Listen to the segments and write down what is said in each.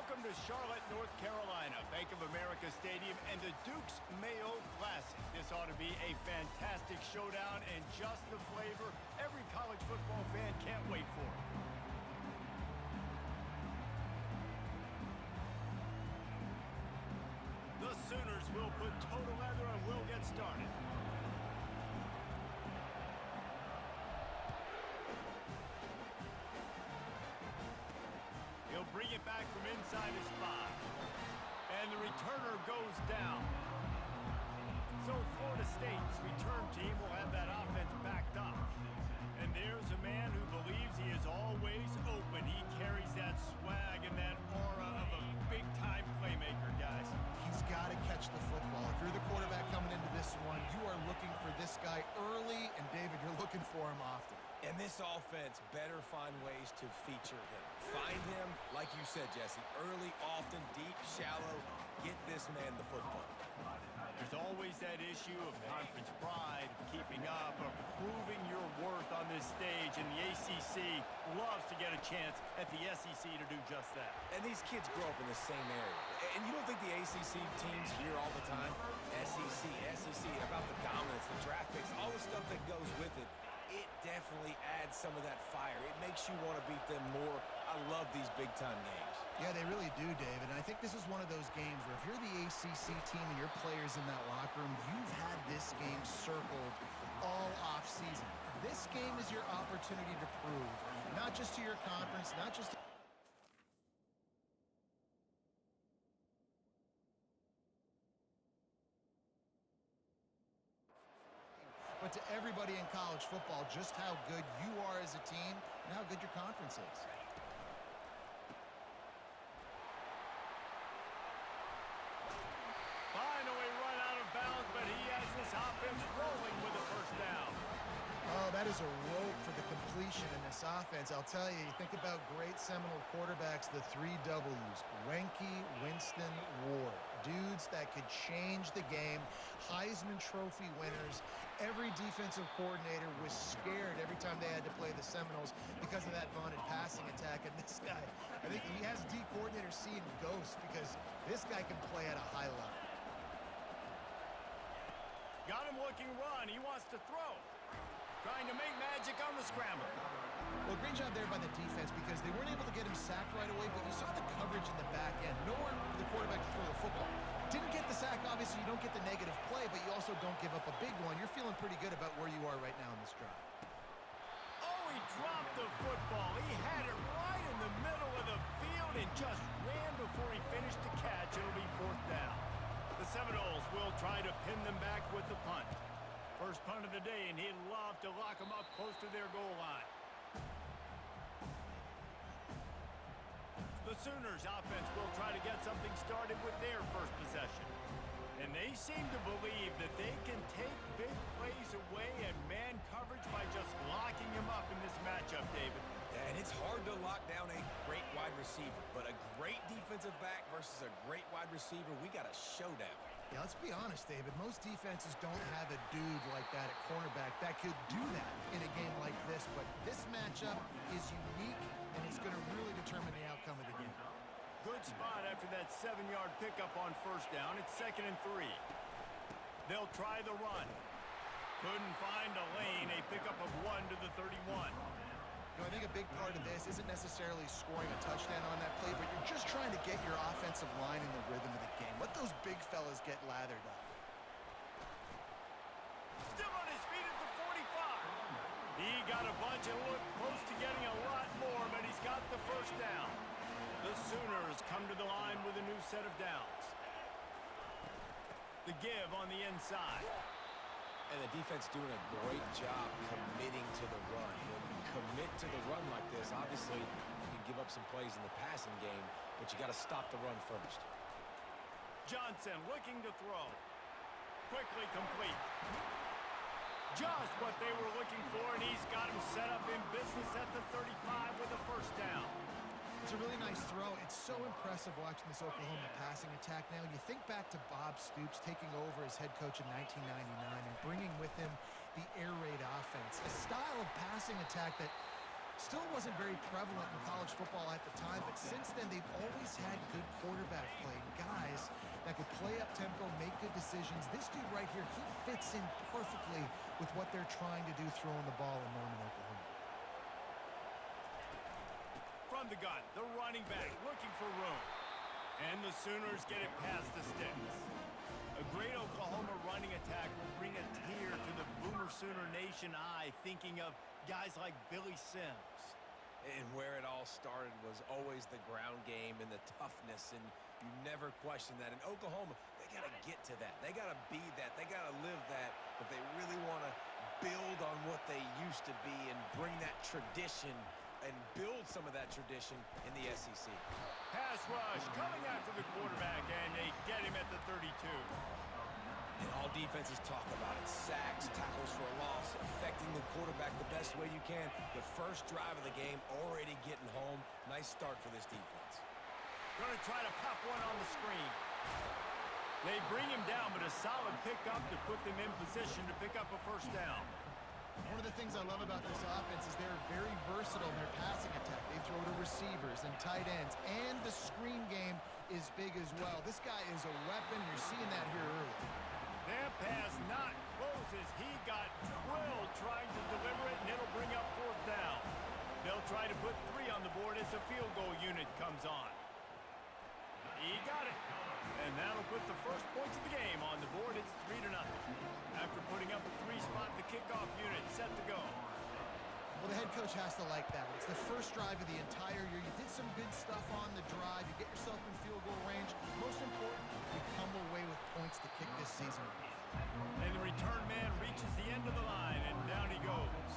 Welcome to Charlotte, North Carolina, Bank of America Stadium, and the Duke's Mayo Classic. This ought to be a fantastic showdown and just the flavor every college football fan can't wait for. The Sooners will put toe to leather and will get started. He'll bring it back from inside his 5. And the returner goes down. So Florida State's return team will have that offense backed up. And there's a man who believes he is always open. He carries that swag and that aura of a big-time playmaker, guys. He's got to catch the football. If you're the quarterback coming into this one, you are looking for this guy early, and David, you're looking for him often. And this offense better find ways to feature him. Find him, like you said, Jesse, early, often, deep, shallow. Get this man the football. There's always that issue of conference pride, of keeping up, of proving your worth on this stage, and the ACC loves to get a chance at the SEC to do just that. And these kids grow up in the same area. And you don't think the ACC teams hear all the time? SEC, about the dominance, the draft picks, all the stuff that goes with it. It definitely adds some of that fire. It makes you want to beat them more. I love these big-time games. Yeah, they really do, David. And I think this is one of those games where if you're the ACC team and your players in that locker room, you've had this game circled all off-season. This game is your opportunity to prove, not just to your conference, not just to but to everybody in college football, just how good you are as a team and how good your conference is. Finally run out of bounds, but he has this offense rolling with a first down. Oh, that is a rope for the completion in this offense. I'll tell you, you think about great Seminole quarterbacks, the 3 W's, Wenke, Winston, Ward. Dudes that could change the game, Heisman Trophy winners. Every defensive coordinator was scared every time they had to play the Seminoles because of that vaunted passing attack. And this guy, I think he has D coordinator seeing ghosts because this guy can play at a high level. Got him looking run. He wants to throw. Trying to make magic on the scramble. Well, great job there by the defense because they weren't able to get him sacked right away, but you saw the coverage in the back end. Nowhere for the quarterback to throw the football. Didn't get the sack, obviously you don't get the negative play, but you also don't give up a big one. You're feeling pretty good about where you are right now in this drive. Oh, he dropped the football. He had it right in the middle of the field and just ran before he finished the catch. It'll be 4th down. The Seminoles will try to pin them back with the punt. First punt of the day, and he'd love to lock them up close to their goal line. The Sooners offense will try to get something started with their first possession. And they seem to believe that they can take big plays away and man coverage by just locking him up in this matchup, David. Yeah, and it's hard to lock down a great wide receiver, but a great defensive back versus a great wide receiver, we got a showdown. Yeah, let's be honest, David. Most defenses don't have a dude like that at cornerback that could do that in a game like this, but this matchup is unique, and it's going to really determine the outcome of the game. Good spot after that 7-yard pickup on first down. It's 2nd and 3. They'll try the run. Couldn't find a lane. A pickup of 1 to the 31. You know, I think a big part of this isn't necessarily scoring a touchdown on that play, but you're just trying to get your offensive line in the rhythm of the game. Let those big fellas get lathered up. Still on his feet at the 45. He got a bunch and looked close to getting a lot more, but he's got the first down. The Sooners come to the line with a new set of downs. The give on the inside. And the defense doing a great job committing to the run. When you commit to the run like this, obviously you can give up some plays in the passing game, but you got to stop the run first. Johnson looking to throw. Quickly complete. Just what they were looking for, and he's got him set up in business at the 35 with a first down. It's a really nice throw. It's so impressive watching this Oklahoma passing attack now. You think back to Bob Stoops taking over as head coach in 1999 and bringing with him the air raid offense, a style of passing attack that Still wasn't very prevalent in college football at the time, but since then they've always had good quarterback play. Guys that could play up tempo, make good decisions. This dude right here, he fits in perfectly with what they're trying to do throwing the ball in Norman, Oklahoma. From the gun, the running back looking for room. And the Sooners get it past the sticks. A great Oklahoma running attack will bring a tear to the Boomer Sooner Nation eye, thinking of guys like Billy Sims. And where it all started was always the ground game and the toughness, and you never question that. In Oklahoma, they got to get to that. They got to be that. They got to live that if they really want to build on what they used to be and bring that tradition and build some of that tradition in the SEC. Pass rush coming after the quarterback, and they get him at the 32. And all defenses talk about it. Sacks, tackles for a loss, affecting the quarterback the best way you can. The first drive of the game already getting home. Nice start for this defense. Going to try to pop one on the screen. They bring him down, but a solid pickup to put them in position to pick up a first down. One of the things I love about this offense is they're very versatile in their passing attack. They throw to receivers and tight ends, and the screen game is big as well. This guy is a weapon, and you're seeing that here early. That pass not close as he got drilled trying to deliver it, and it'll bring up fourth down. They'll try to put 3 on the board as the field goal unit comes on. He got it. And that'll put the first points of the game on the board. It's 3-0. After putting up a 3-spot, the kickoff unit set to go. Well, the head coach has to like that. It's the first drive of the entire year. You did some good stuff on the drive. You get yourself in field goal range. Most important, you come away with points to kick this season. And the return man reaches the end of the line, and down he goes.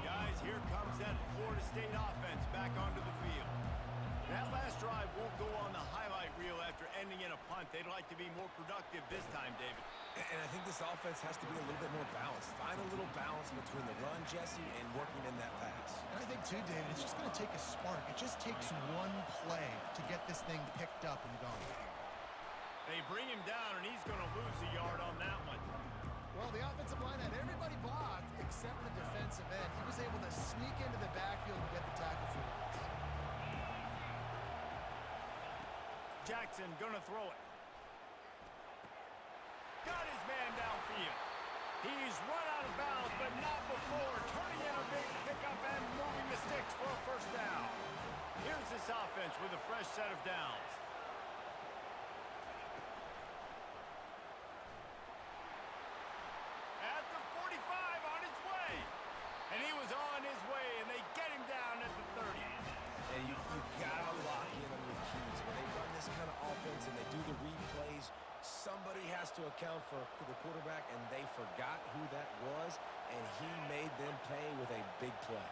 Guys, here comes that Florida State offense back onto the field. That last drive won't go on the highlight reel after ending in a punt. They'd like to be more productive this time, David. And I think this offense has to be a little bit more balanced. Find a little balance between the run, Jesse, and working in that pass. And I think, too, David, it's just going to take a spark. It just takes one play to get this thing picked up and gone. They bring him down, and he's going to lose a yard on that one. Well, the offensive line had everybody blocked except the defensive end. He was able to sneak into the backfield and get the tackle for the loss. Jackson gonna throw it. Got his man downfield. He's run out of bounds, but not before turning in a big pickup and moving the sticks for a first down. Here's this offense with a fresh set of downs. At the 45 on his way. And he was on his way, and they get him down at the 30. And you gotta lock in on your keys. When they run this kind of offense and they do the replays, somebody has to account for the quarterback, and they forgot who that was, and he made them pay with a big play.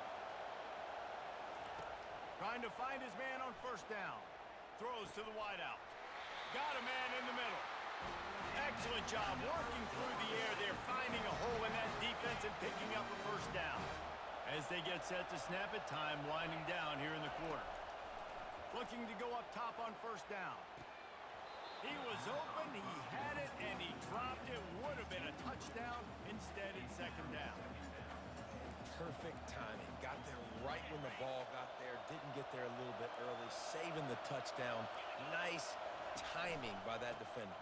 Trying to find his man on first down. Throws to the wideout. Got a man in the middle. Excellent job working through the air. They're finding a hole in that defense and picking up a first down. As they get set to snap it, time winding down here in the quarter. Looking to go up top on first down. He was open, he had it, and he dropped it. Would have been a touchdown. Instead, it's second down. Perfect timing. Got there right when the ball got there. Didn't get there a little bit early. Saving the touchdown. Nice timing by that defender.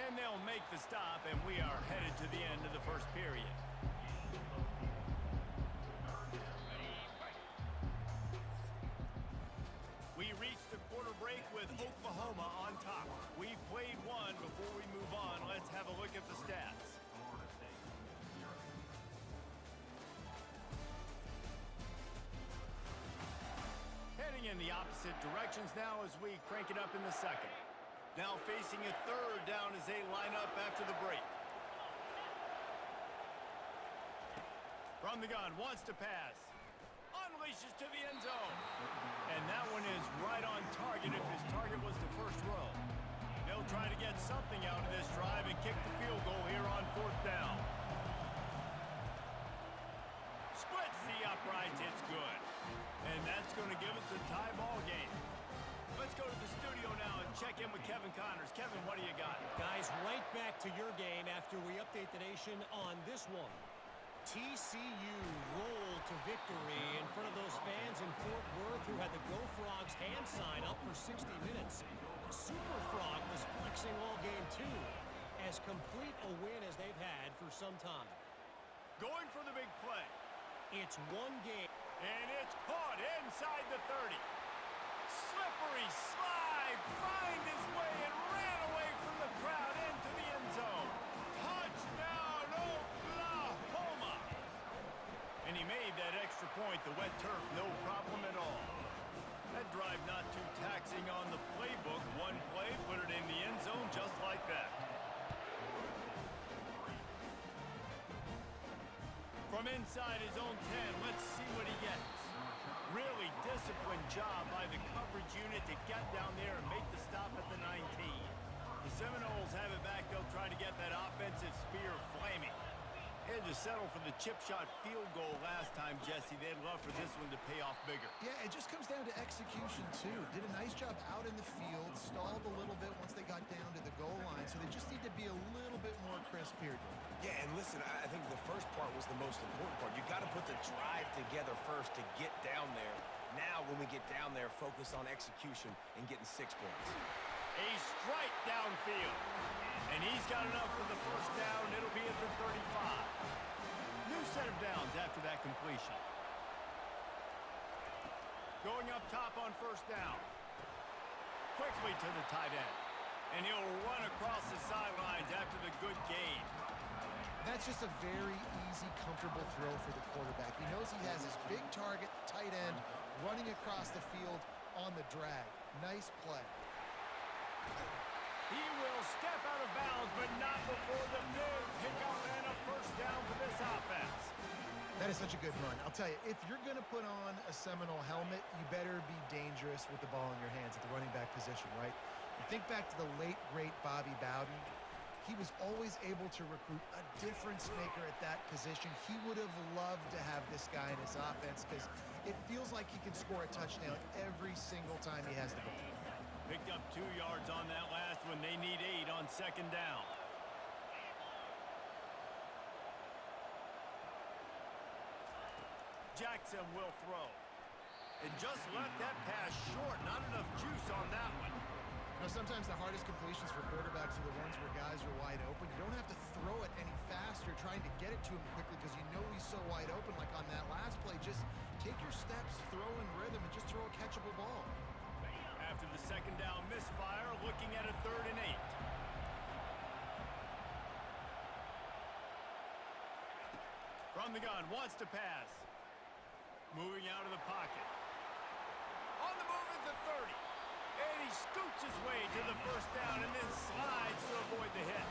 And they'll make the stop, and we are headed to the end of the first period. We reach the quarter break with Oklahoma on top. We've played one. Before we move on, let's have a look at the stats. Heading in the opposite directions now as we crank it up in the second. Now facing a third down as they line up after the break. From the gun, wants to pass. Unleashes to the end zone. And that one is right on target if his target was the first row. They'll try to get something out of this drive and kick the field goal here on fourth down. Splits the uprights, it's good. And that's going to give us a tie ball game. Let's go to the studio now and check in with Kevin Connors. Kevin, what do you got? Guys, right back to your game after we update the nation on this one. TCU victory in front of those fans in Fort Worth who had the Go Frogs hand sign up for 60 minutes. Super Frog was flexing all game too. As complete a win as they've had for some time. Going for the big play. It's one game. And it's caught inside the 30. Slippery slide, find his way and ran away from the crowd into the end zone. Touchdown, Oklahoma! And he made that extra point, the wet turf, no problem at all. That drive not too taxing on the playbook. One play, put it in the end zone just like that. From inside his own 10, let's see what he gets. Really disciplined job by the coverage unit to get down there and make the stop at the 19. The Seminoles have it back. They'll try to get that offensive spear flaming. They had to settle for the chip shot field goal last time, Jesse. They'd love for this one to pay off bigger. Yeah, it just comes down to execution, too. Did a nice job out in the field, stalled a little bit once they got down to the goal line, so they just need to be a little bit more crisp here. Yeah, and listen, I think the first part was the most important part. You got to put the drive together first to get down there. Now, when we get down there, focus on execution and getting 6 points. A strike downfield. And he's got enough for the first down. It'll be at the 35. New set of downs after that completion. Going up top on first down. Quickly to the tight end. And he'll run across the sidelines after the good gain. That's just a very easy, comfortable throw for the quarterback. He knows he has his big target, tight end, running across the field on the drag. Nice play. He will step out of bounds, but not before the big pickup and a first down for this offense. That is such a good run. I'll tell you, if you're going to put on a Seminole helmet, you better be dangerous with the ball in your hands at the running back position, right? You think back to the late, great Bobby Bowden. He was always able to recruit a difference maker at that position. He would have loved to have this guy in his offense because it feels like he can score a touchdown every single time he has the ball. Picked up 2 yards on that last one. They need 8 on second down. Jackson will throw. And just left that pass short. Not enough juice on that one. Now, sometimes the hardest completions for quarterbacks are the ones where guys are wide open. You don't have to throw it any faster trying to get it to him quickly because you know he's so wide open like on that last play. Just take your steps, throw in rhythm, and just throw a catchable ball. After the second down misfire, looking at a 3rd and 8. From the gun, wants to pass. Moving out of the pocket. On the move at the 30. And he scoots his way to the first down and then slides to avoid the hit.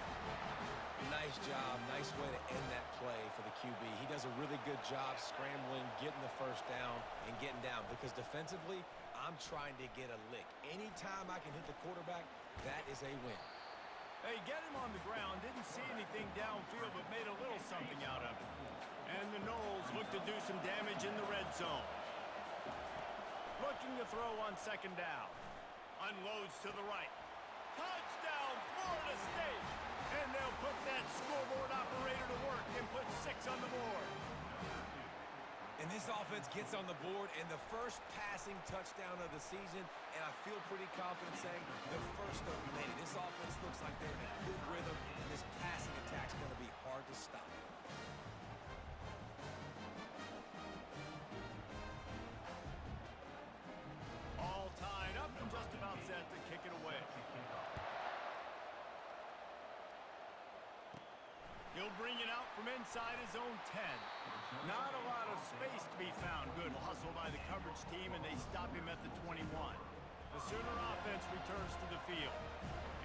Nice job. Nice way to end that play for the QB. He does a really good job scrambling, getting the first down, and getting down. Because defensively, I'm trying to get a lick. Anytime I can hit the quarterback, that is a win. They get him on the ground. Didn't see anything downfield, but made a little something out of it. And the Noles look to do some damage in the red zone. Looking to throw on second down. Unloads to the right. Touchdown, Florida State! And they'll put that scoreboard operator to work and put 6 on the board. And this offense gets on the board and the first passing touchdown of the season, and I feel pretty confident saying the first of many. This offense looks like they're in a good rhythm, and this passing attack's going to be hard to stop. All tied up and just about set to kick it away. He'll bring it out from inside his own 10. Not a lot of space to be found. Good hustle by the coverage team, and they stop him at the 21. The Sooner offense returns to the field.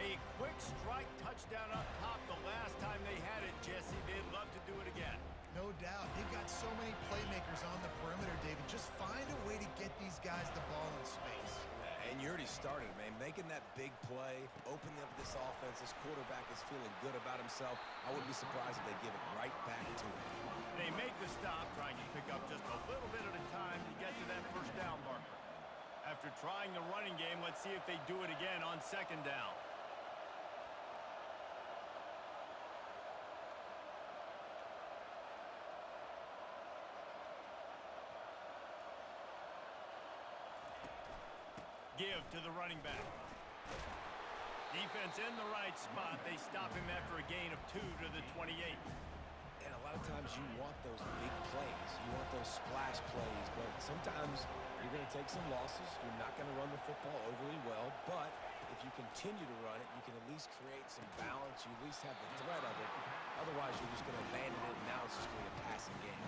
A quick strike touchdown up top the last time they had it, Jesse. They'd love to do it again. No doubt. They've got so many playmakers on the perimeter, David. Just find a way to get these guys the ball in space. And you already started, man. Making that big play, opening up this offense. This quarterback is feeling good about himself. I wouldn't be surprised if they give it right back to him. They make the stop, trying to pick up just a little bit at a time to get to that first down marker. After trying the running game, let's see if they do it again on second down. Give to the running back. Defense in the right spot. They stop him after a gain of 2 to the 28. And a lot of times you want those big plays. You want those splash plays. But sometimes you're going to take some losses. You're not going to run the football overly well. But if you continue to run it, you can at least create some balance. You at least have the threat of it. Otherwise, you're just going to abandon it, and now it's just going to be a passing game.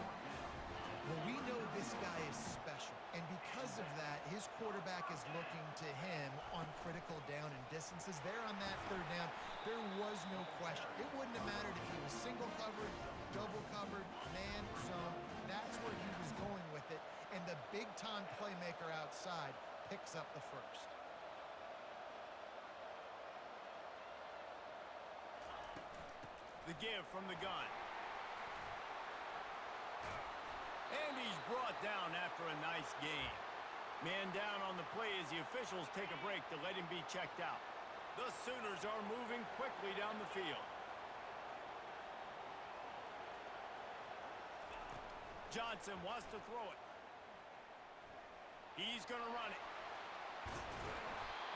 Well, we know this guy is special, and because of that, his quarterback is looking to him on critical down and distances. There on that third down, there was no question. It wouldn't have mattered if he was single covered, double covered, man, zone. That's where he was going with it, and the big-time playmaker outside picks up the first. The give from the gun. And he's brought down after a nice gain. Man down on the play as the officials take a break to let him be checked out. The Sooners are moving quickly down the field. Johnson wants to throw it. He's going to run it.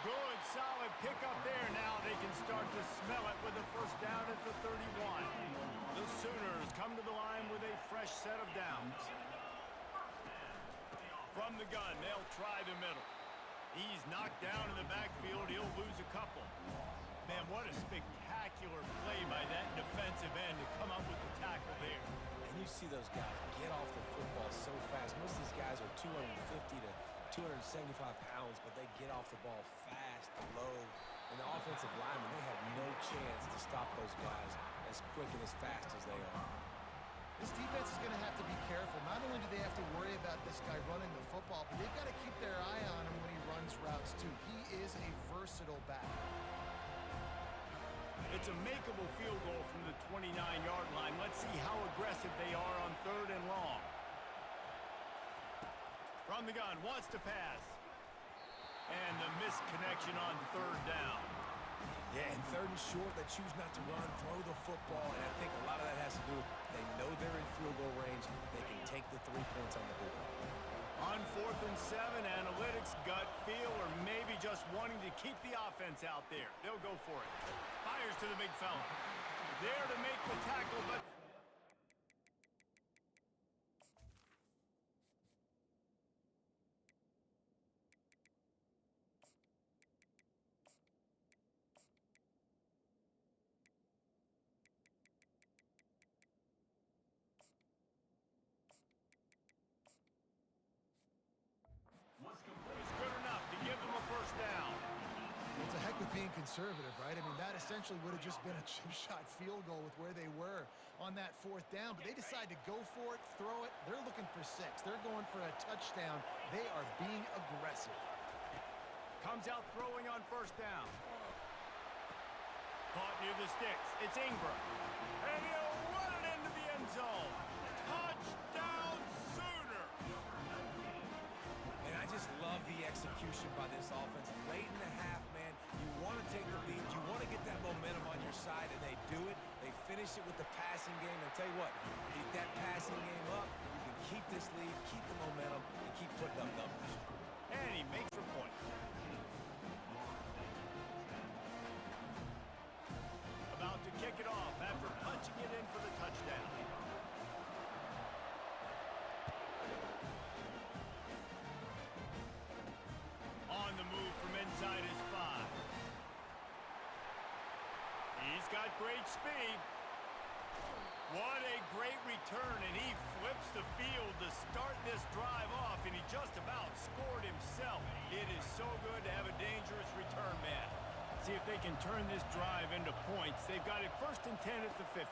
Good, solid pickup there. Now they can start to smell it with a first down at the 31. The Sooners come to the line with a fresh set of downs. From the gun, they'll try the middle. He's knocked down in the backfield. He'll lose a couple. Man, what a spectacular play by that defensive end to come up with the tackle there. And you see those guys get off the football so fast. Most of these guys are 250 to 275 pounds, but they get off the ball fast, low. And the offensive linemen, they have no chance to stop those guys as quick and as fast as they are. This defense is going to have to be careful. Not only do they have to worry about this guy running the football, but they've got to keep their eye on him when he runs routes, too. He is a versatile back. It's a makeable field goal from the 29-yard line. Let's see how aggressive they are on 3rd and long. From the gun, wants to pass. And the missed connection on 3rd down. Yeah, and 3rd and short, they choose not to run, throw the football, and I think a lot of that has to do with they know they're in field goal range. They can take the 3 points on the board. On 4th and 7, analytics, gut feel, or maybe just wanting to keep the offense out there. They'll go for it. Fires to the big fella. There to make the tackle, but... It's good enough to give them a first down. It's a heck of being conservative, right? I mean, that essentially would have just been a chip shot field goal with where they were on that 4th down. But they decide to go for it, throw it. They're looking for 6. They're going for a touchdown. They are being aggressive. Comes out throwing on 1st down. Caught near the sticks. It's Ingram. And he'll run it into the end zone. Touchdown, Sooner! And I just love the execution by this offense. Late in the half, man, you want to take the lead. You want to get that momentum on your side, and they do it. They finish it with the passing game. And I'll tell you what, keep that passing game up. You can keep this lead, keep the momentum, and keep putting up numbers. And he makes the point. About to kick it off after punching it in for the touchdown. On the move from inside his 5. He's got great speed. What a great return, and he flips the field to start this drive off, and he just about scored himself. It is so good to have a dangerous return man. See if they can turn this drive into points. They've got it 1st and 10 at the 50.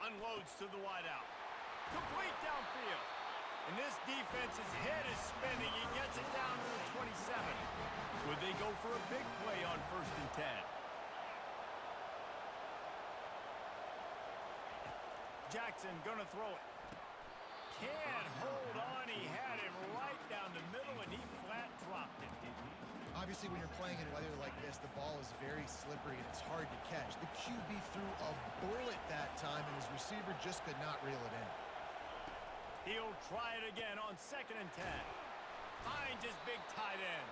Unloads to the wideout. Complete downfield. And this defense's head is spinning. He gets it down to the 27. Would they go for a big play on 1st and 10? Jackson gonna throw it. Can't hold on. He had him right down the middle, and he flat dropped it. Obviously, when you're playing in weather like this, the ball is very slippery and it's hard to catch. The QB threw a bullet that time, and his receiver just could not reel it in. He'll try it again on 2nd and 10. finds his big tight end.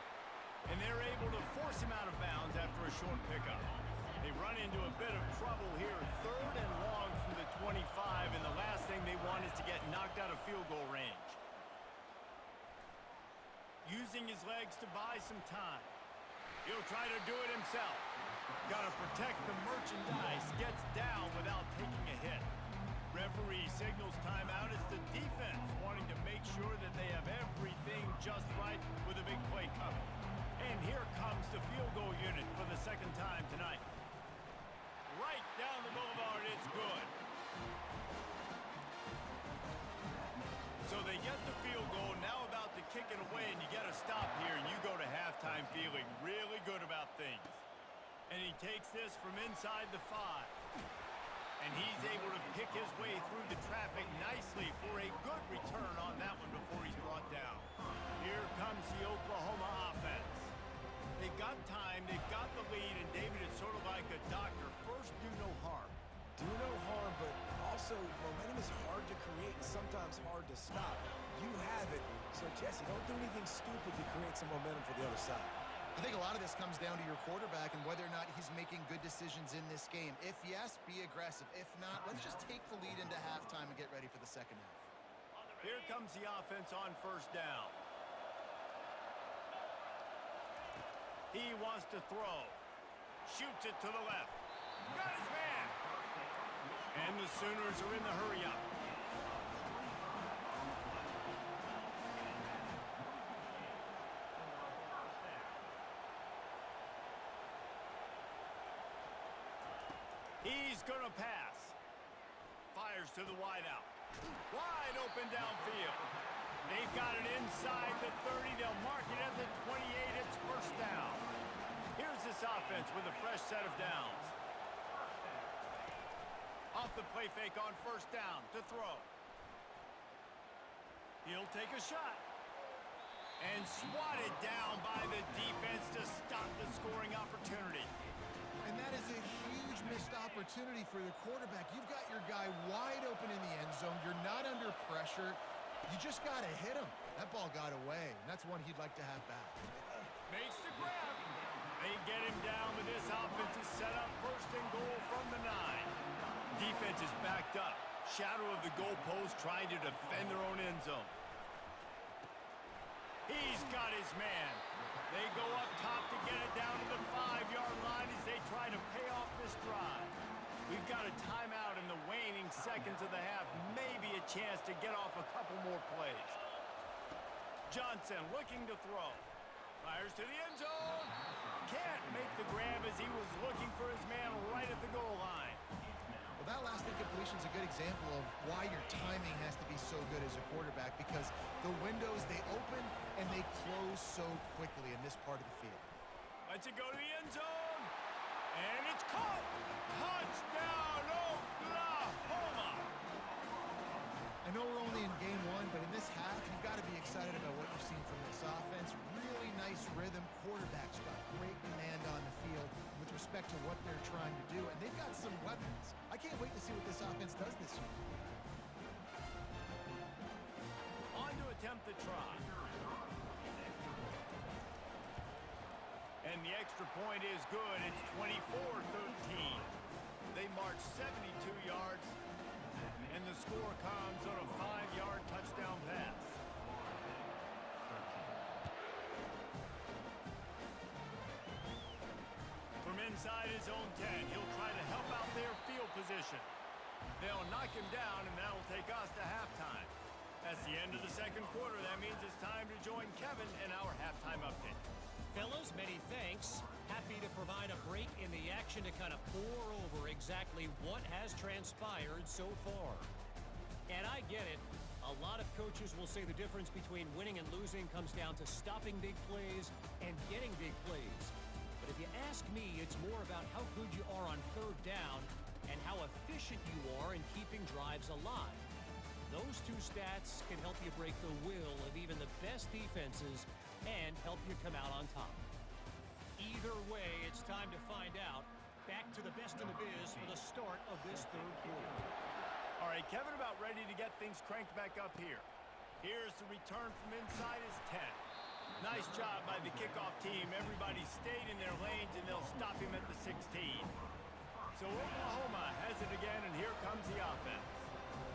And they're able to force him out of bounds after a short pickup. They run into a bit of trouble here. 3rd and long from the 25, and the last thing they want is to get knocked out of field goal range. Using his legs to buy some time. He'll try to do it himself. Got to protect the merchandise. Gets down without taking a hit. Referee signals timeout. It's the defense wanting to make sure that they have everything just right with a big play coming. And here comes the field goal unit for the second time tonight. Right down the boulevard, it's good. So they get the field goal, now about to kick it away, and you get a stop here, and you go to halftime feeling really good about things. And he takes this from inside the 5. And he's able to pick his way through the traffic nicely for a good return on that one before he's brought down. Here comes the Oklahoma offense. They've got time, they've got the lead, and David is sort of like a doctor. First, do no harm. Do no harm, but also momentum is hard to create and sometimes hard to stop. You have it, so Jesse, don't do anything stupid to create some momentum for the other side. I think a lot of this comes down to your quarterback and whether or not he's making good decisions in this game. If yes, be aggressive. If not, let's just take the lead into halftime and get ready for the second half. Here comes the offense on first down. He wants to throw. Shoots it to the left. Got his man. And the Sooners are in the hurry-up. He's going to pass. Fires to the wideout. Wide open downfield. They've got it inside the 30. They'll mark it at the 28. It's first down. Here's this offense with a fresh set of downs. Off the play fake on first down to throw. He'll take a shot. And swatted down by the defense to stop the scoring opportunity. And that is a huge missed opportunity for the quarterback. You've got your guy wide open in the end zone. You're not under pressure. You just got to hit him. That ball got away, and that's one he'd like to have back. Makes the grab. They get him down, but this offense is set up first and goal from the 9. Defense is backed up. Shadow of the goalpost trying to defend their own end zone. He's got his man. They go up top to get it down to the 5-yard line as they try to pay off this drive. We've got a timeout in the waning seconds of the half. Maybe a chance to get off a couple more plays. Johnson looking to throw. Fires to the end zone. Can't make the grab as he was looking for his man right at the goal line. Well, that last incompletion is a good example of why your timing has to be so good as a quarterback, because the windows, they open and they close so quickly in this part of the field. Lets it go to the end zone. And it's caught. Touchdown, Oklahoma. I know we're only in game 1, but in this half, you've got to be excited about what you've seen from this offense. Really nice rhythm. Quarterbacks got great command on the field with respect to what they're trying to do, and they've got some weapons. I can't wait to see what this offense does this year. On to attempt the try. And the extra point is good. It's 24-13. They march 72 yards, and the score comes on a 5-yard touchdown pass. From inside his own 10, he'll try to help out their field position. They'll knock him down, and that'll take us to halftime. That's the end of the second quarter. That means it's time to join Kevin in our halftime update. Fellas, many thanks. Happy to provide a break in the action to kind of pour over exactly what has transpired so far. And I get it. A lot of coaches will say the difference between winning and losing comes down to stopping big plays and getting big plays. But if you ask me, it's more about how good you are on third down and how efficient you are in keeping drives alive. Those two stats can help you break the will of even the best defenses and help you come out on top. Either way, it's time to find out. Back to the best in the biz for the start of this third quarter. All right, Kevin about ready to get things cranked back up here. Here's the return from inside his 10. Nice job by the kickoff team. Everybody stayed in their lanes, and they'll stop him at the 16. So Oklahoma has it again, and here comes the offense.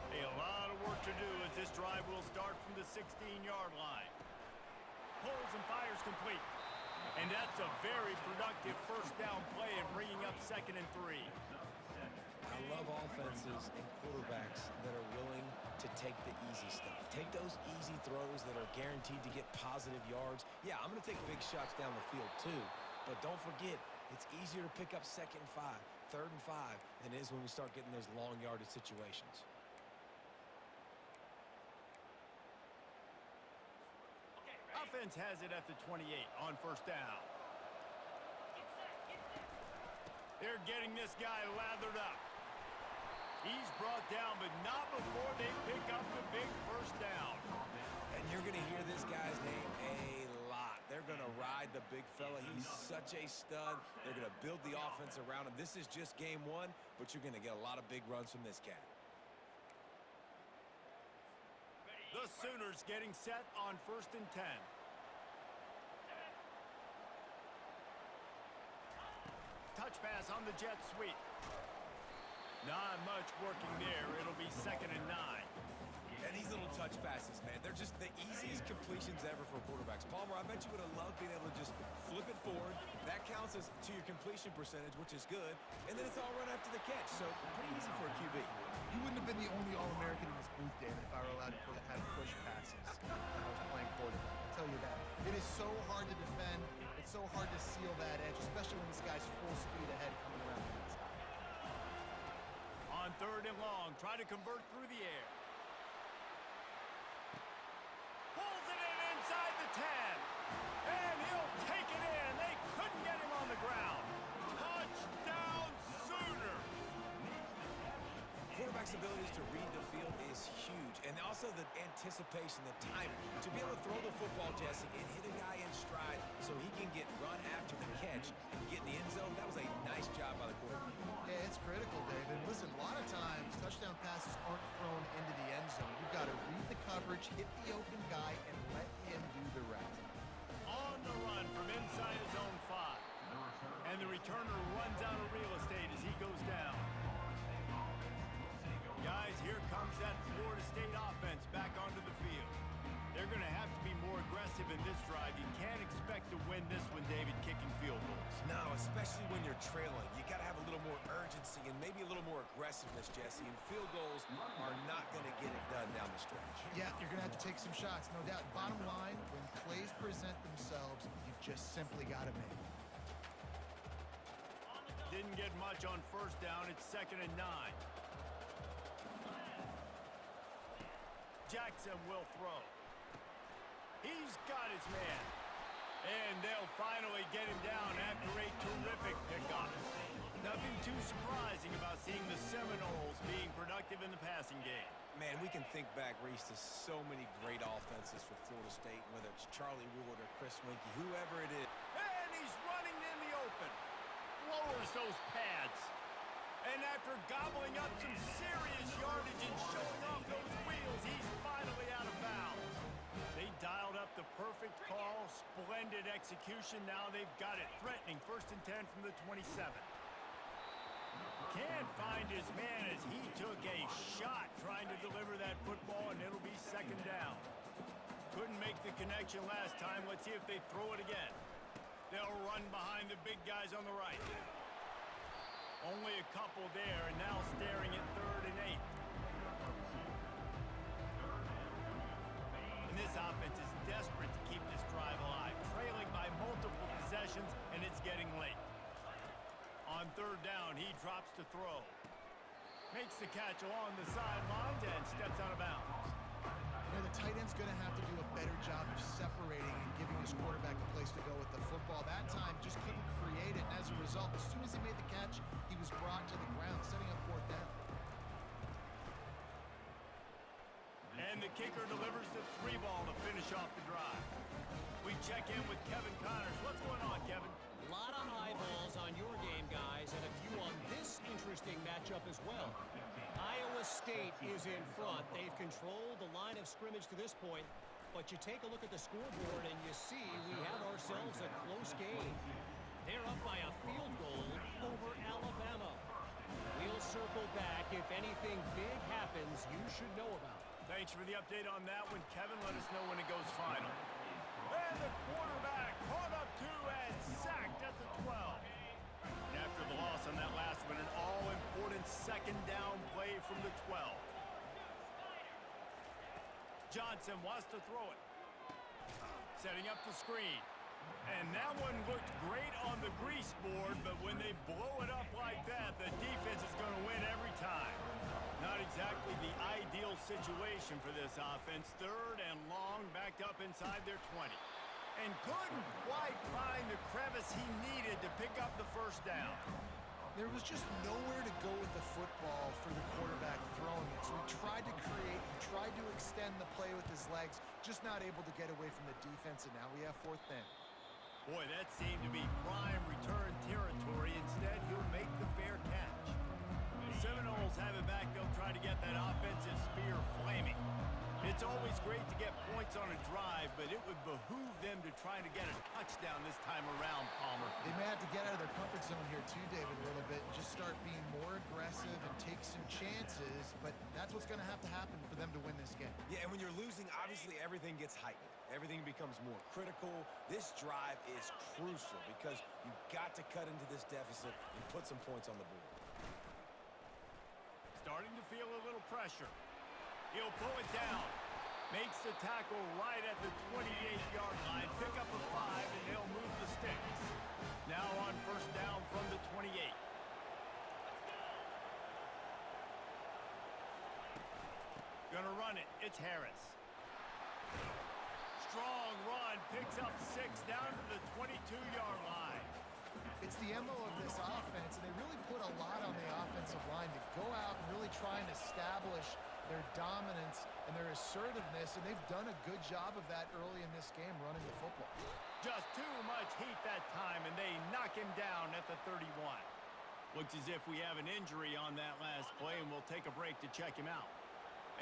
A lot of work to do as this drive will start from the 16-yard line. Pulls and fires complete. And that's a very productive first down play and bringing up 2nd and 3. I love offenses and quarterbacks that are willing to take the easy stuff. Take those easy throws that are guaranteed to get positive yards. Yeah, I'm going to take big shots down the field too. But don't forget, it's easier to pick up 2nd and 5, 3rd and 5 than it is when we start getting those long yardage situations. Offense has it at the 28 on first down. They're getting this guy lathered up. He's brought down, but not before they pick up the big first down. And you're going to hear this guy's name a lot. They're going to ride the big fella. He's such a stud. They're going to build the offense around him. This is just game 1, but you're going to get a lot of big runs from this cat. The Sooners getting set on 1st and 10. Touch pass on the jet sweep. Not much working there. It'll be 2nd and 9. And these little touch passes, man, they're just the easiest completions ever for quarterbacks. Palmer, I bet you would have loved being able to just flip it forward. That counts as to your completion percentage, which is good. And then it's all run after the catch, so pretty easy for a QB. You wouldn't have been the only All-American in this booth, David, if I were allowed to have push passes when I was playing quarterback. I'll tell you that. It is so hard to defend. It's so hard to seal that edge, especially when this guy's full speed ahead coming around the inside. On 3rd and long, try to convert through the air. Pulls it in inside the 10. And he'll take it in. They couldn't get him on the ground. Touchdown, Sooners! Quarterback's abilities to read the field is huge. And also the anticipation, the timing. To be able to throw the football, Jesse, and hit a guy in stride so he can get run after the catch and get in the end zone, that was a nice job by the quarterback. Yeah, it's critical, David. Listen, a lot of times touchdown passes aren't thrown into the end zone. You've got to read the coverage, hit the open guy, and let him do the rest. On the run from inside his own 5. And the returner runs out of real estate as he goes down. Guys, here comes that Florida State offense back onto the field. They're going to have to be more aggressive in this drive. You can't expect to win this one, David, kicking field goals. No, especially when you're trailing. You got to have a little more urgency and maybe a little more aggressiveness, Jesse. And field goals are not going to get it done down the stretch. Yeah, you're going to have to take some shots, no doubt. Bottom line, when plays present themselves, you've just simply got to make them. Didn't get much on first down. It's 2nd and 9. Jackson will throw. He's got his man. And they'll finally get him down after a terrific pickup. Nothing too surprising about seeing the Seminoles being productive in the passing game. Man, we can think back, Reese, to so many great offenses for Florida State, whether it's Charlie Ward or Chris Winkie, whoever it is. And he's running in the open. Lowers those pads. And after gobbling up some serious yardage and showing off those wheels, he's finally out of bounds. They dialed up the perfect call, splendid execution. Now they've got it, threatening 1st and 10 from the 27. Can't find his man as he took a shot trying to deliver that football, and it'll be 2nd down. Couldn't make the connection last time. Let's see if they throw it again. They'll run behind the big guys on the right. Only a couple there, and now staring at 3rd and 8. And this offense is desperate to keep this drive alive, trailing by multiple possessions, and it's getting late. On 3rd down, he drops to throw. Makes the catch along the sidelines and steps out of bounds. You know, the tight end's going to have to do a better job of separating and giving his quarterback a place to go with the football. That time just couldn't create it, and as a result, as soon as he made the catch, he was brought to the ground, setting up 4th down. And the kicker delivers the 3 ball to finish off the drive. We check in with Kevin Connors. What's going on, Kevin? A lot of eyeballs on your game, guys, and a few on this interesting matchup as well. Iowa State is in front. They've controlled the line of scrimmage to this point. But you take a look at the scoreboard and you see we have ourselves a close game. They're up by a field goal over Alabama. We'll circle back if anything big happens you should know about. Thanks for the update on that one, Kevin. Let us know when it goes final. And the quarterback caught up to and sacked at the 12. After the loss on that last one, an all-important second down play from the 12. Johnson wants to throw it. Setting up the screen. And that one looked great on the grease board, but when they blow it up like that, the defense is going to win every time. Not exactly the ideal situation for this offense. Third and long, backed up inside their 20. And couldn't quite find the crevice he needed to pick up the first down. There was just nowhere to go with the football for the quarterback throwing it. So he tried to create, he tried to extend the play with his legs, just not able to get away from the defense, and now we have fourth down. Boy, that seemed to be prime return territory. Instead, he'll make the fair catch. The Seminoles have it back. They'll try to get that offensive spear flaming. It's always great to get points on a drive, but it would behoove them to try to get a touchdown this time around, Palmer. They may have to get out of their comfort zone here too, David, a little bit, and just start being more aggressive and take some chances, but that's what's going to have to happen for them to win this game. Yeah, and when you're losing, obviously everything gets heightened. Everything becomes more critical. This drive is crucial because you've got to cut into this deficit and put some points on the board. Starting to feel a little pressure. He'll pull it down. Makes the tackle right at the 28-yard line. Pick up a 5, and they'll move the sticks. Now on first down from the 28. Gonna run it. It's Harris. Strong run. Picks up 6 down to the 22-yard line. It's the MO of this offense, and they really put a lot on the offensive line to go out and really try and establish their dominance and their assertiveness, and they've done a good job of that early in this game running the football. Just too much heat that time, and they knock him down at the 31. Looks as if we have an injury on that last play, and we'll take a break to check him out.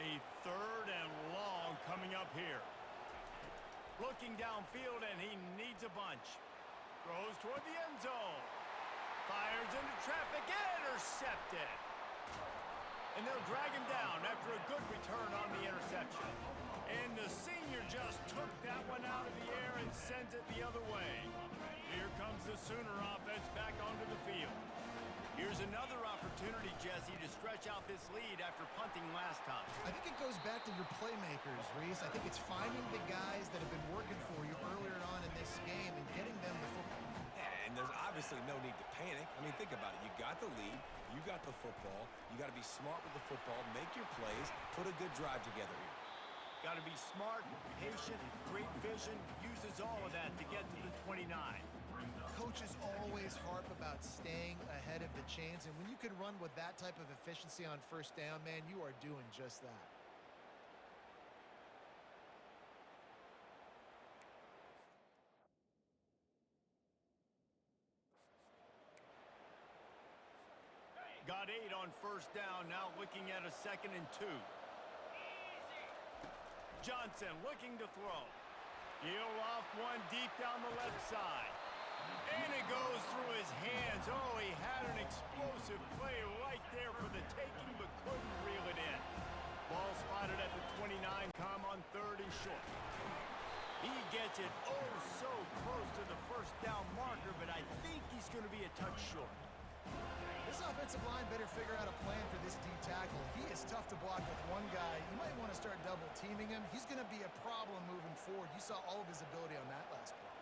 A third and long coming up here. Looking downfield, and he needs a bunch. Throws toward the end zone. Fires into traffic, intercepted. And they'll drag him down after a good return on the interception. And the senior just took that one out of the air and sends it the other way. Here comes the Sooner offense back onto the field. Here's another opportunity, Jesse, to stretch out this lead after punting last time. I think it goes back to your playmakers, Reese. I think it's finding the guys that have been working for you earlier on in this game and getting them the football. Yeah, and there's obviously no need to panic. I mean, think about it. You got the lead. You got the football. You got to be smart with the football. Make your plays. Put a good drive together here. Got to be smart, patient, great vision. Uses all of that to get to the 29. Coaches always harp about staying ahead of the chains, and when you can run with that type of efficiency on first down, man, you are doing just that. Got 8 on first down, now looking at a 2nd and 2. Johnson looking to throw. He'll loft one deep down the left side. And it goes through his hands. Oh, he had an explosive play right there for the taking, but couldn't reel it in. Ball spotted at the 29, come on 3rd and short. He gets it oh so close to the first down marker, but I think he's going to be a touch short. This offensive line better figure out a plan for this D tackle. He is tough to block with one guy. You might want to start double teaming him. He's going to be a problem moving forward. You saw all of his ability on that last play.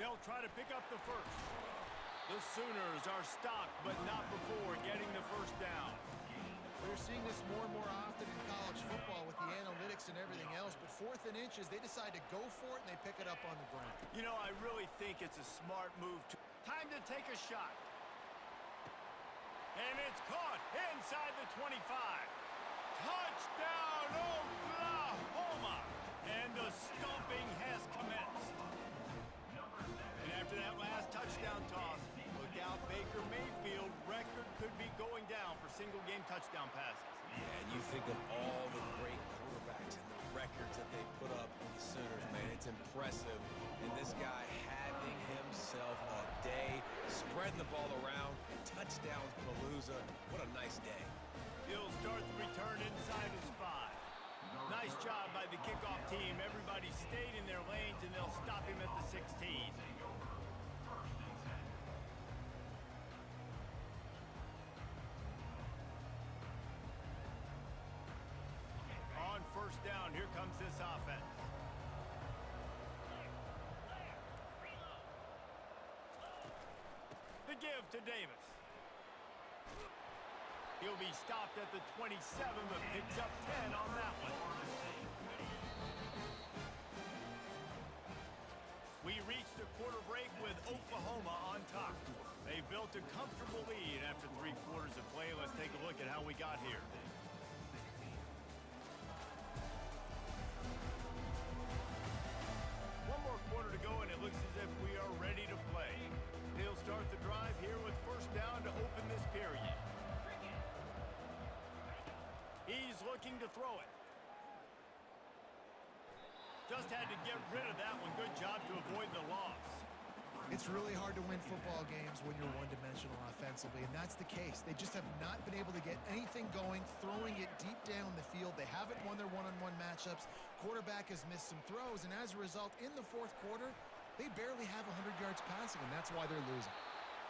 They'll try to pick up the first. The Sooners are stopped, but not before getting the first down. We're seeing this more and more often in college football with the analytics and everything else, but 4th and inches, they decide to go for it, and they pick it up on the ground. You know, I really think it's a smart move. Time to take a shot. And it's caught inside the 25. Touchdown, Oklahoma! And the stomping has commenced. And after that last touchdown toss, look out, Baker Mayfield record could be going down for single-game touchdown passes. And you think of all the great quarterbacks and the records that they put up in the Sooners, man. It's impressive. And this guy having himself a day, spreading the ball around, touchdowns palooza. What a nice day. He'll start the return inside his 5. Nice job by the kickoff team. Everybody stayed in their lanes, and they'll stop him at the 16. On first down, here comes this offense. The give to Davis. He'll be stopped at the 27, but picks up 10 on that one. We reached the quarter break with Oklahoma on top. They've built a comfortable lead after 3 quarters of play. Let's take a look at how we got here. One more quarter to go, and it looks as if we are ready to play. He'll start the drive here with first down to open this period. He's looking to throw it. Just had to get rid of that one. Good job to avoid the loss. It's really hard to win football games when you're one-dimensional offensively, and that's the case. They just have not been able to get anything going, throwing it deep down the field. They haven't won their one-on-one matchups. Quarterback has missed some throws, and as a result, in the fourth quarter, they barely have 100 yards passing, and that's why they're losing.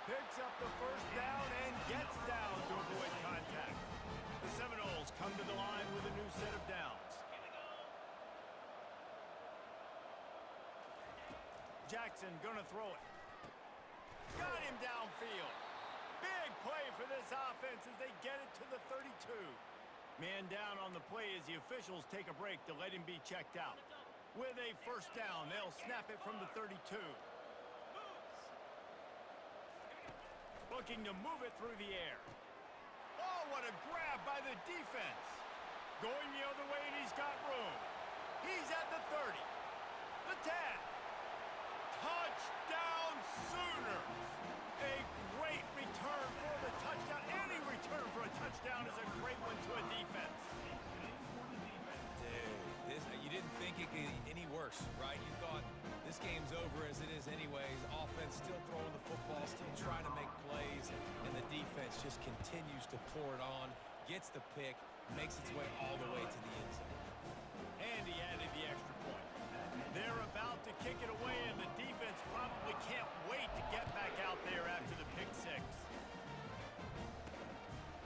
Picks up the first down and gets down to avoid contact. The Seminoles come to the line with a new set of downs. Jackson gonna throw it. Got him downfield. Big play for this offense as they get it to the 32. Man down on the play as the officials take a break to let him be checked out. With a first down, they'll snap it from the 32. Looking to move it through the air. Oh, what a grab by the defense. Going the other way, and he's got room. He's at the 30. The 10. Touchdown Sooners. A great return for the touchdown. Any return for a touchdown is a great one to a defense. Dude, you didn't think it could get any worse, right? You thought this game's over as it is anyways. Offense still throwing the football, still trying to make plays, and the defense just continues to pour it on, gets the pick, makes its way all the way to the end zone. And he added the extra point. They're about to kick it away, and the defense probably can't wait to get back out there after the pick 6.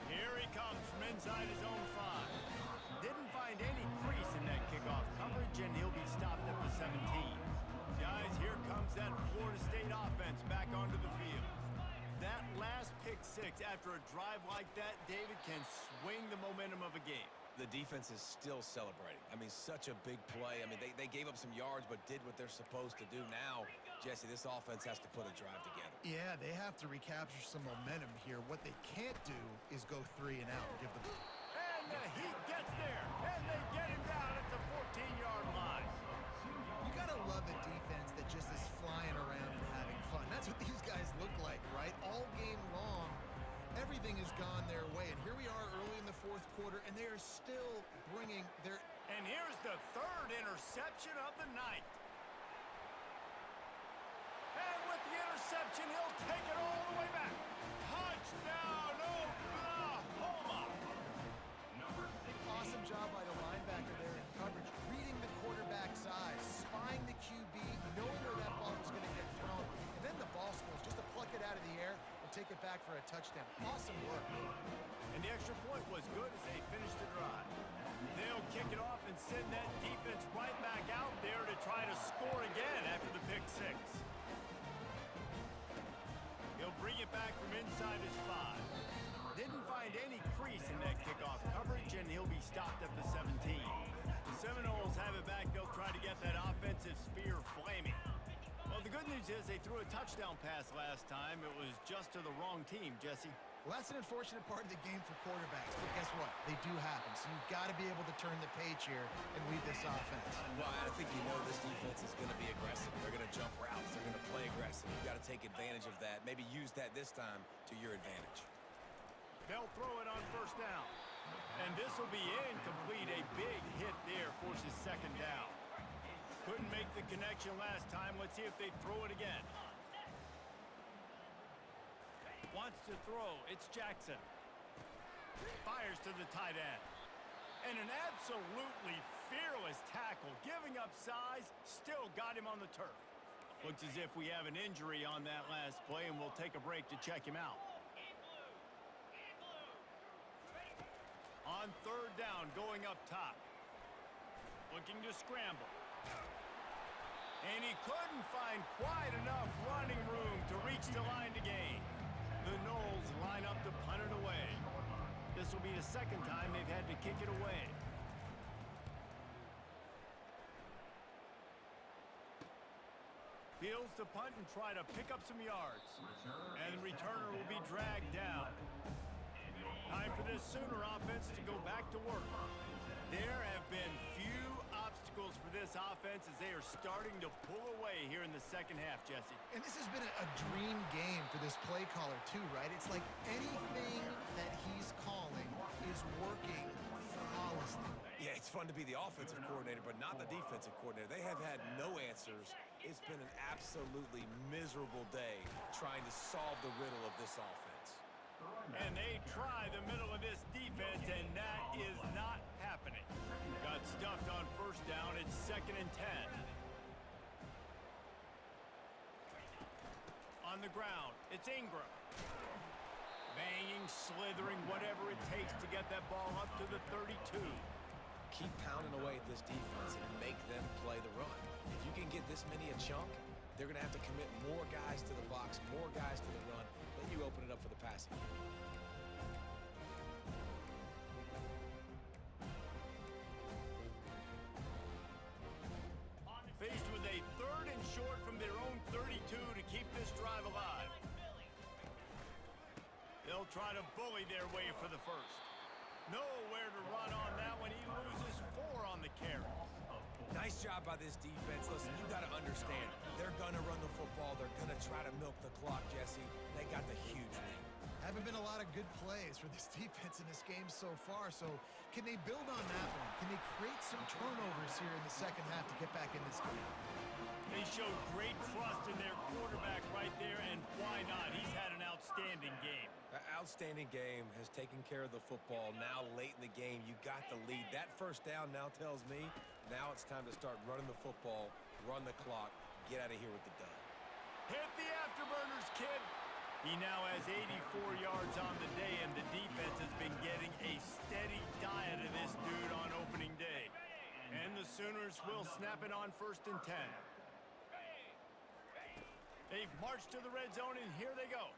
Here he comes from inside his own 5. Didn't find any crease in that kickoff coverage, and he'll be stopped at the 17. Guys, here comes that Florida State offense back onto the field. That last pick 6 after a drive like that, David, can swing the momentum of a game. The defense is still celebrating. I mean, such a big play. I mean, they gave up some yards but did what they're supposed to do. Now, Jesse, this offense has to put a drive together. Yeah, they have to recapture some momentum here. What they can't do is go 3 and out and give them... And the Heat gets there, and they get him down at the 14-yard line. You gotta love a defense that just is flying around and having fun. That's what these guys look like, right? All game long, everything has gone their way. And here we are early in the fourth quarter, and they are still bringing their... And here's the 3rd interception of the night. And with the interception, he'll take it all the way back. Touchdown, Oklahoma! Awesome job by the linebacker there in coverage, reading the quarterback's eyes, spying the QB, knowing where that ball was going to get thrown, and then the ball skills just to pluck it out of the air and take it back for a touchdown. Awesome work. And the extra point was good as they finished the drive. They'll kick it off and send that defense right back out there to try to score again after the pick 6. He'll bring it back from inside his 5. Didn't find any crease in that kickoff coverage, and he'll be stopped at the 17. The Seminoles have it back. They'll try to get that offensive spear flaming. Well, the good news is they threw a touchdown pass last time. It was just to the wrong team, Jesse. Well, that's an unfortunate part of the game for quarterbacks, but guess what? They do happen, so you've got to be able to turn the page here and lead this offense. Well, I think you know this defense is going to be aggressive. They're going to jump routes. They're going to play aggressive. You've got to take advantage of that. Maybe use that this time to your advantage. They'll throw it on first down. And this will be incomplete. A big hit there forces second down. Couldn't make the connection last time. Let's see if they throw it again. Wants to throw. It's Jackson. Fires to the tight end. And an absolutely fearless tackle. Giving up size, still got him on the turf. Looks as if we have an injury on that last play, and we'll take a break to check him out. On third down, going up top. Looking to scramble. And he couldn't find quite enough running room to reach the line to gain. The Noles line up to punt it away. This will be the second time they've had to kick it away. Fields to punt and try to pick up some yards. And the returner will be dragged down. Time for this Sooner offense to go back to work. There have been few obstacles for this offense as they are starting to pull away here in the second half, Jesse. And this has been a dream game for this play caller too, right? It's like anything that he's calling is working flawlessly. Yeah, it's fun to be the offensive coordinator, but not the defensive coordinator. They have had no answers. It's been an absolutely miserable day trying to solve the riddle of this offense. And they try the middle of this defense, and that is not happening. Got stuffed on first down. It's 2nd and 10. On the ground, it's Ingram. Banging, slithering, whatever it takes to get that ball up to the 32. Keep pounding away at this defense and make them play the run. If you can get this many a chunk, they're going to have to commit more guys to the box, more guys to the run. Then you open it up for the passing game. Faced with a 3rd and short from their own 32 to keep this drive alive. They'll try to bully their way for the first. Nowhere to run on that one. He loses 4 on the carry. Nice job by this defense. Listen, you got to understand, they're going to run the football. They're going to try to milk the clock, Jesse. They got the huge lead. Haven't been a lot of good plays for this defense in this game so far, so can they build on that one? Can they create some turnovers here in the second half to get back in this game? They showed great trust in their quarterback right there, and why not? He's had an outstanding game. An outstanding game, has taken care of the football. Now late in the game, you got the lead. That first down now tells me now it's time to start running the football, run the clock, get out of here with the dub. Hit the afterburners, kid. He now has 84 yards on the day, and the defense has been getting a steady diet of this dude on opening day. And the Sooners will snap it on 1st and 10. They've marched to the red zone, and here they go.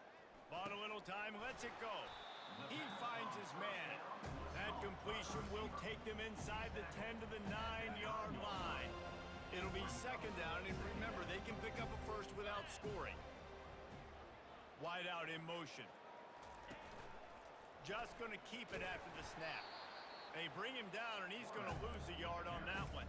Bought a little time, lets it go. He finds his man. That completion will take them inside the 10 to the 9-yard line. It'll be 2nd down, and remember, they can pick up a first without scoring. Wide out in motion. Just going to keep it after the snap. They bring him down, and he's going to lose a yard on that one.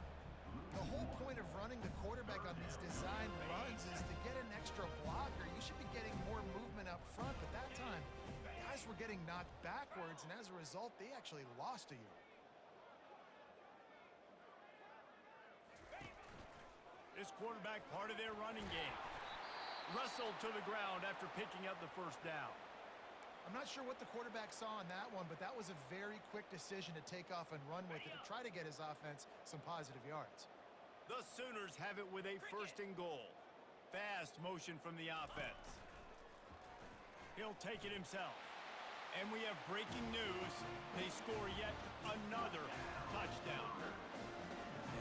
The whole point of running the quarterback on these designed runs is to get an extra blocker. You should be getting more movement up front, but that time, guys were getting knocked backwards, and as a result, they actually lost a yard. This quarterback part of their running game. Wrestled to the ground after picking up the first down. I'm not sure what the quarterback saw on that one, but that was a very quick decision to take off and run with it to try to get his offense some positive yards. The Sooners have it with a 1st and goal. Fast motion from the offense. He'll take it himself. And we have breaking news. They score yet another touchdown.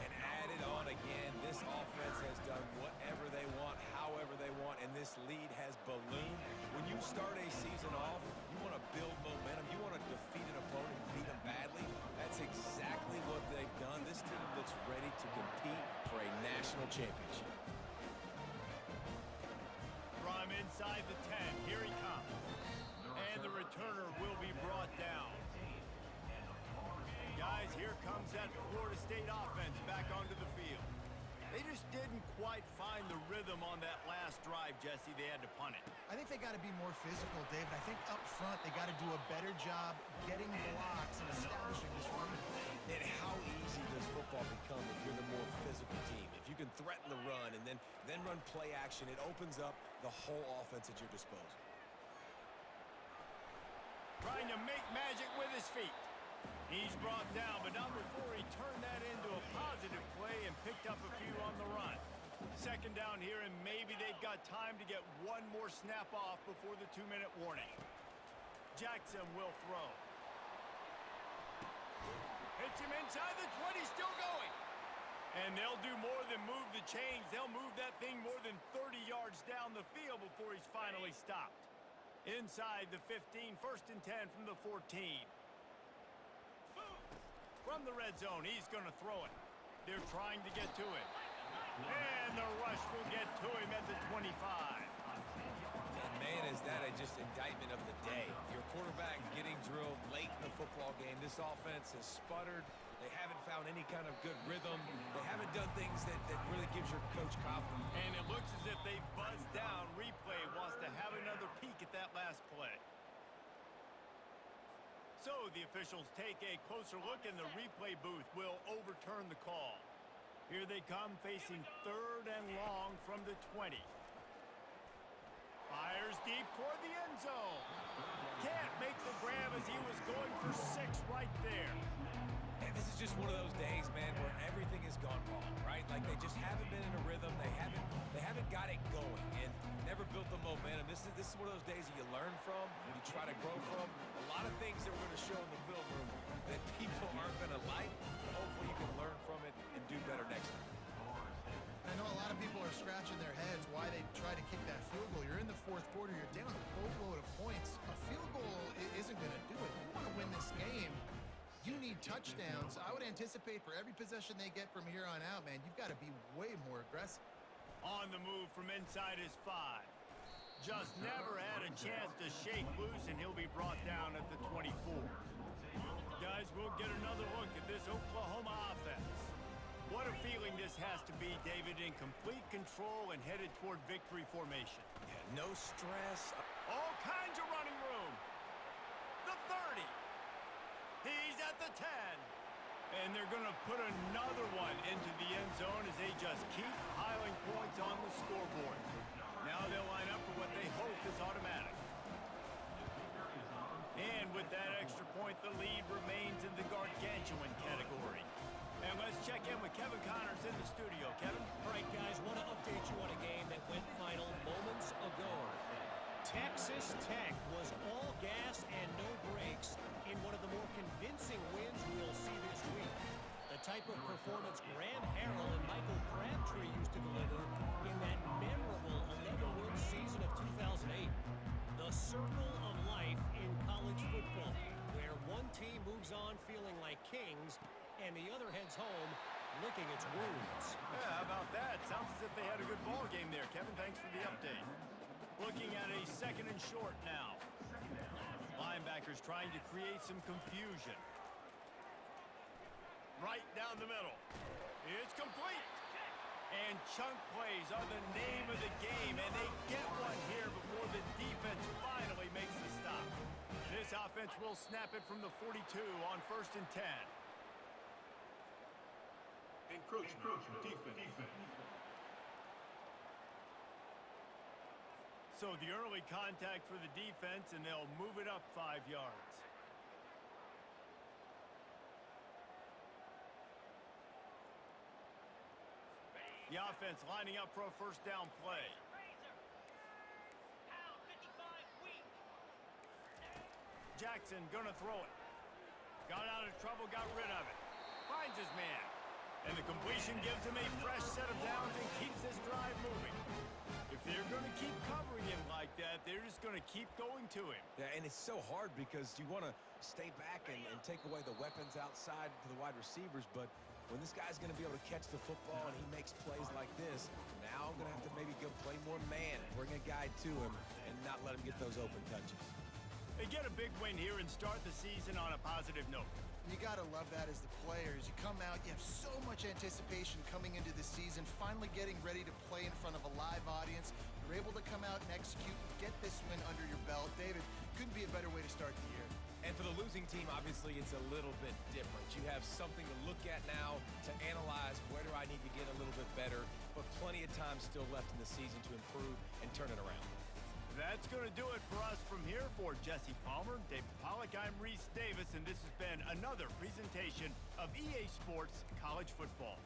And add it on again. This offense has done whatever they want, however they want, and this lead has ballooned. When you start a season off, you want to build momentum. You want to defeat an opponent and beat them badly. That's exactly what they've done. This team looks ready to compete for a national championship. From inside the 10, here he comes. And the returner will be brought down. Guys, here comes that Florida State offense back onto the field. They just didn't quite find the rhythm on that last drive, Jesse. They had to punt it. I think they got to be more physical, David. I think up front they got to do a better job getting blocks and establishing run play action, it opens up the whole offense at your disposal. Trying to make magic with his feet. He's brought down, but not before he turned that into a positive play and picked up a few on the run. Second down here, and maybe they've got time to get one more snap off before the 2-minute warning. Jackson will throw. Hits him inside the 20, still going. And they'll do more than move the chains. They'll move that thing more than 30 yards down the field before he's finally stopped. Inside the 15, 1st and 10 from the 14. From the red zone, he's going to throw it. They're trying to get to it. And the rush will get to him at the 25. And man, is that just indictment of the day. Your quarterback getting drilled late in the football game. This offense has sputtered. They haven't found any kind of good rhythm. They haven't done things that really gives your coach confidence. And it looks as if they've buzzed down. Replay wants to have another peek at that last play. So the officials take a closer look, and the replay booth will overturn the call. Here they come, facing 3rd and long from the 20. Fires deep toward the end zone. Can't make the grab as he was going for 6 right there. And this is just one of those days, man, where everything has gone wrong, right? Like they just haven't been in a rhythm. They haven't got it going and never built the momentum. This is one of those days that you learn from, you try to grow from. A lot of things that we're going to show in the film room that people aren't going to like. Hopefully you can learn from it and do better next time. I know a lot of people are scratching their heads why they try to kick that field goal. You're in the 4th quarter. You're down a boatload of points. A field goal isn't going to do it. You want to win this game. You need touchdowns. I would anticipate for every possession they get from here on out, man, you've got to be way more aggressive. On the move from inside his 5. Just never had a chance to shake loose, and he'll be brought down at the 24. Guys, we'll get another look at this Oklahoma offense. What a feeling this has to be, David, in complete control and headed toward victory formation. Yeah, no stress. All kinds of running room. The 30. He's at the 10. And they're going to put another one into the end zone as they just keep piling points on the scoreboard. Now they'll line up for what they hope is automatic. And with that extra point, the lead remains in the gargantuan category. And let's check in with Kevin Connors in the studio. Kevin? All right, guys, want to update you on a game that went final moments ago. Texas Tech was all gas and no brakes in one of the more convincing wins we'll see this week. The type of performance Grant Harrell and Michael Crabtree used to deliver in that memorable 11-win season of 2008. The circle of life in college football, where one team moves on feeling like kings and the other heads home licking its wounds. Yeah, how about that? Sounds as if they had a good ball game there. Kevin, thanks for the update. Looking at a 2nd and short now. Linebackers trying to create some confusion. Right down the middle. It's complete. And chunk plays are the name of the game, and they get one here before the defense finally makes the stop. This offense will snap it from the 42 on 1st and 10. Encroachment defense. So the early contact for the defense, and they'll move it up 5 yards. The offense lining up for a 1st down play. Jackson gonna throw it. Got out of trouble, got rid of it. Finds his man. And the completion gives him a fresh set of downs and keeps this drive moving. If they're going to keep covering him like that, they're just going to keep going to him. Yeah, and it's so hard because you want to stay back and take away the weapons outside to the wide receivers, but when this guy's going to be able to catch the football and he makes plays like this, now I'm going to have to maybe go play more man, bring a guy to him, and not let him get those open touches. They get a big win here and start the season on a positive note. You got to love that as the players. You come out, you have so much anticipation coming into the season, finally getting ready to play in front of a live audience. You're able to come out and execute, get this win under your belt. David, couldn't be a better way to start the year. And for the losing team, obviously, it's a little bit different. You have something to look at now to analyze where do I need to get a little bit better, but plenty of time still left in the season to improve and turn it around. That's going to do it for us from here. For Jesse Palmer, David Pollack, I'm Reese Davis, and this has been another presentation of EA Sports College Football.